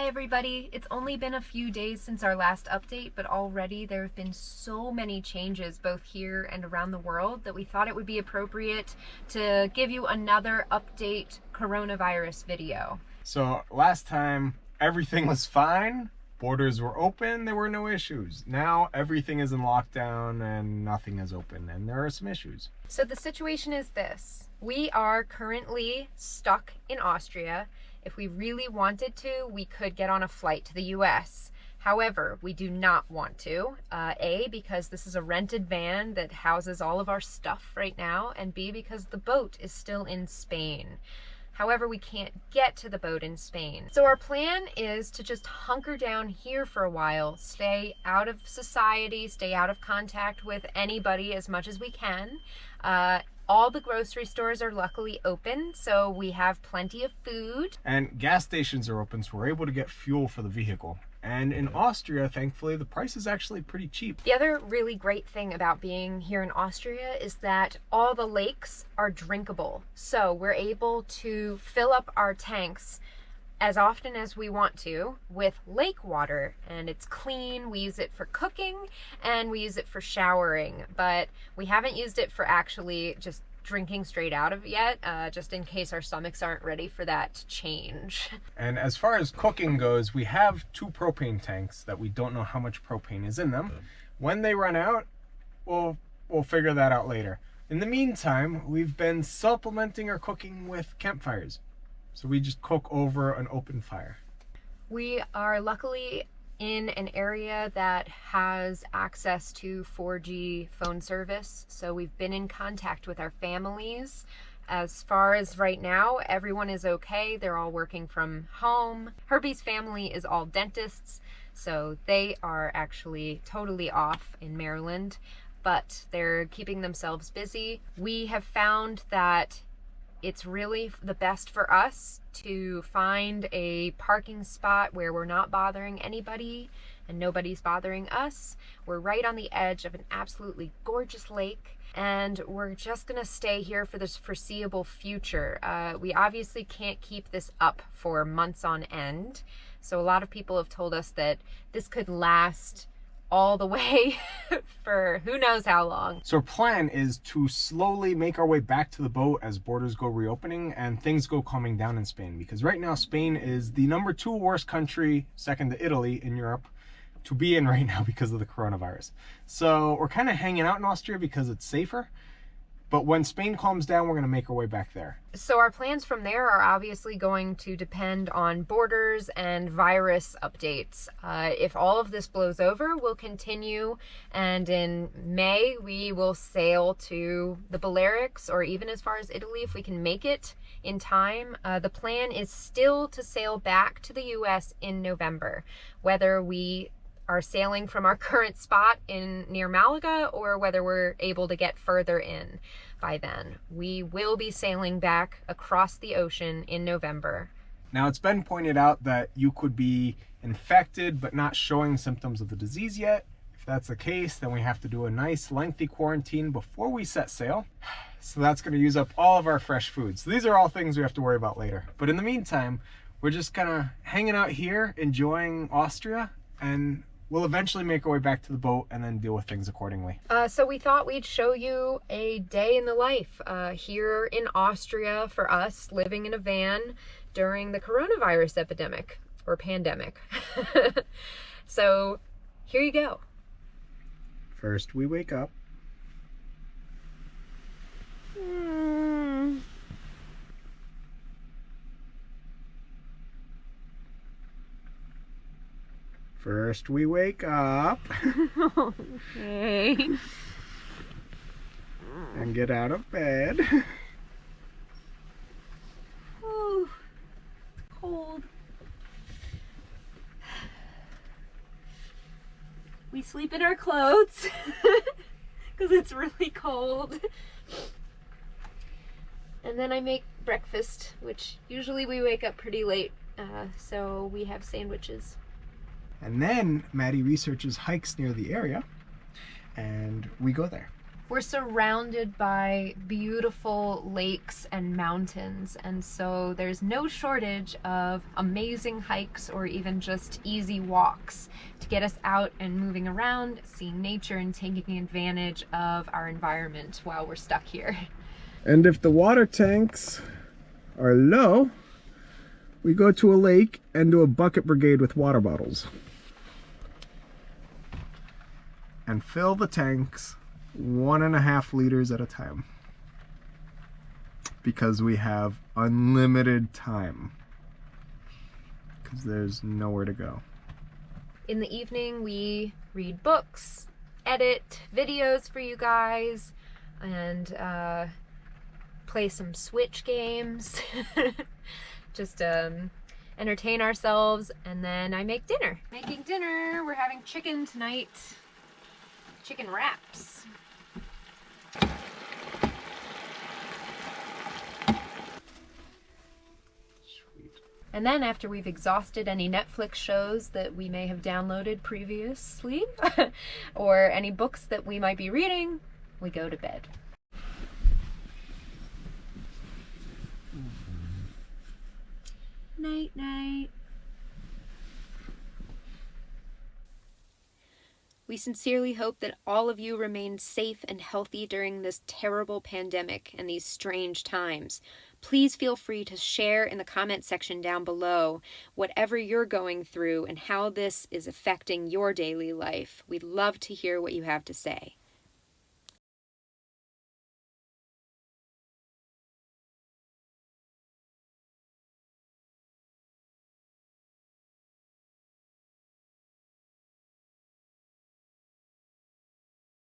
everybody. It's only been a few days since our last update, but already there have been so many changes both here and around the world that we thought it would be appropriate to give you another update coronavirus video. So last time everything was fine, borders were open, there were no issues. Now everything is in lockdown and nothing is open and there are some issues. So the situation is this. We are currently stuck in Austria. If we really wanted to, we could get on a flight to the US. However, we do not want to. A, because this is a rented van that houses all of our stuff right now, and B, because the boat is still in Spain. However, we can't get to the boat in Spain. So our plan is to just hunker down here for a while, stay out of society, stay out of contact with anybody as much as we can. All the grocery stores are luckily open, so we have plenty of food. And gas stations are open, so we're able to get fuel for the vehicle. And in Austria, thankfully, the price is actually pretty cheap. The other really great thing about being here in Austria is that all the lakes are drinkable. So we're able to fill up our tanks as often as we want to with lake water, and it's clean. We use it for cooking and we use it for showering, but we haven't used it for actually just drinking straight out of it yet, just in case our stomachs aren't ready for that change. And as far as cooking goes, we have 2 propane tanks that we don't know how much propane is in them. When they run out, we'll figure that out later. In the meantime, we've been supplementing our cooking with campfires. So we just cook over an open fire. We are luckily in an area that has access to 4G phone service, so we've been in contact with our families. As far as right now, everyone is okay. They're all working from home. Herbie's family is all dentists, so they are actually totally off in Maryland, but they're keeping themselves busy. We have found that it's really the best for us to find a parking spot where we're not bothering anybody and nobody's bothering us. We're right on the edge of an absolutely gorgeous lake, and we're just gonna stay here for this foreseeable future. We obviously can't keep this up for months on end, so a lot of people have told us that this could last all the way for who knows how long. So our plan is to slowly make our way back to the boat as borders go reopening and things go calming down in Spain, because right now Spain is the #2 worst country, second to Italy, in Europe to be in right now because of the coronavirus. So we're kind of hanging out in Austria because it's safer, but when Spain calms down, we're going to make our way back there. So our plans from there are obviously going to depend on borders and virus updates. If all of this blows over, we'll continue, and in May we will sail to the Balearics or even as far as Italy if we can make it in time. The plan is still to sail back to the US in November, whether we are sailing from our current spot near Malaga or whether we're able to get further in by then. We will be sailing back across the ocean in November. Now, it's been pointed out that you could be infected but not showing symptoms of the disease yet. If that's the case, then we have to do a nice lengthy quarantine before we set sail. So that's going to use up all of our fresh food. So these are all things we have to worry about later. But in the meantime, we're just kind of hanging out here, enjoying Austria, and we'll eventually make our way back to the boat and then deal with things accordingly. So we thought we'd show you a day in the life here in Austria for us living in a van during the coronavirus epidemic or pandemic. So here you go. First we wake up. First we wake up. Okay. And get out of bed. Ooh, cold. We sleep in our clothes because it's really cold. And then I make breakfast, which usually we wake up pretty late, so we have sandwiches. And then Maddie researches hikes near the area, and we go there. We're surrounded by beautiful lakes and mountains, and so there's no shortage of amazing hikes or even just easy walks to get us out and moving around, seeing nature and taking advantage of our environment while we're stuck here. And if the water tanks are low, we go to a lake and do a bucket brigade with water bottles. And fill the tanks 1.5 liters at a time. Because we have unlimited time. Because there's nowhere to go. In the evening, we read books, edit videos for you guys, and play some Switch games. Just entertain ourselves, and then I make dinner. Making dinner, we're having chicken tonight. Chicken wraps. And then after we've exhausted any Netflix shows that we may have downloaded previously, or any books that we might be reading, we go to bed. Night, night. We sincerely hope that all of you remain safe and healthy during this terrible pandemic and these strange times. Please feel free to share in the comment section down below whatever you're going through and how this is affecting your daily life. We'd love to hear what you have to say.